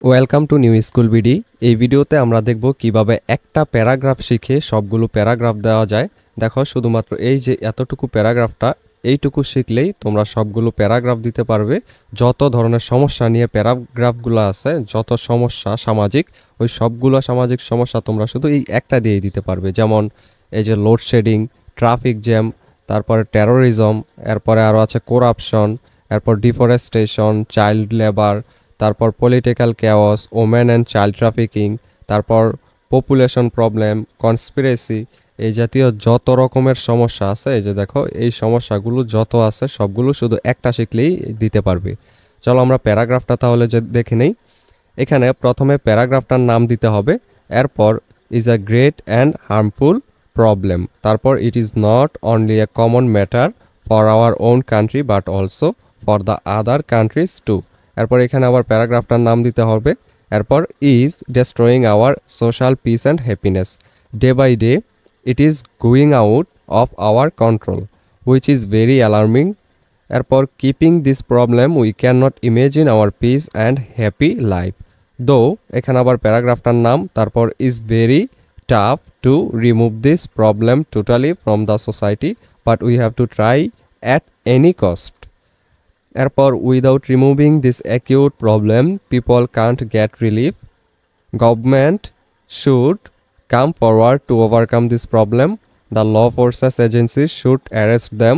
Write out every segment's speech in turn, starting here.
Welcome to new school BD. এই ভিডিওতে আমরা দেখব কিভাবে একটা প্যারাগ্রাফ শিখে সবগুলো প্যারাগ্রাফ দেওয়া যায়। দেখো, শুধুমাত্র এই যে এতটুকু প্যারাগ্রাফটা, এইটুকু শিখলেই তোমরা সবগুলো প্যারাগ্রাফ দিতে পারবে। যত ধরনের সমস্যা নিয়ে প্যারাগ্রাফগুলো আছে, যত সমস্যা সামাজিক, ওই সবগুলো সামাজিক সমস্যা তোমরা শুধু এই একটা দিয়েই দিতে পারবে। যেমন এই যে লোডশেডিং, ট্রাফিক জ্যাম, তারপরে টেরোরিজম, এরপরে আরও আছে করাপশন, এরপর ডিফরেস্টেশন, চাইল্ড লেবার, তারপর political chaos, women and child trafficking, তারপর পপুলেশন প্রবলেম, কনস্পিরেসি, এই জাতীয় যত রকমের সমস্যা আছে, এই যে দেখো এই সমস্যাগুলো যত আছে সবগুলো শুধু একটা শিখলেই দিতে পারবে। চলো আমরা প্যারাগ্রাফটা তাহলে যে দেখে নেই। এখানে প্রথমে প্যারাগ্রাফটার নাম দিতে হবে, এরপর is a great and harmful problem, তারপর it is not only a common matter for our own country but also for the other countries too. এরপর এখানে আবার প্যারাগ্রাফটার নাম দিতে হবে, এরপর is destroying our social peace and happiness, day by day it is going out of our control which is very alarming. এরপর keeping this problem we can not imagine our peace and happy life, দো এখানে আবার প্যারাগ্রাফটার নাম, তারপর is very tough to remove this problem totally from the society but we have to try at any cost. এরপর without removing this acute problem people can't get relief, government should come forward to overcome this problem, the law forces agencies should arrest them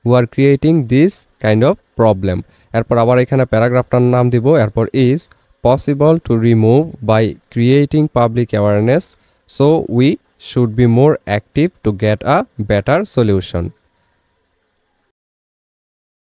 who are creating this kind of problem. এরপর আবার এখানে প্যারাগ্রাফটার নাম দিব, এরপর is possible to remove by creating public awareness, so we should be more active to get a better solution.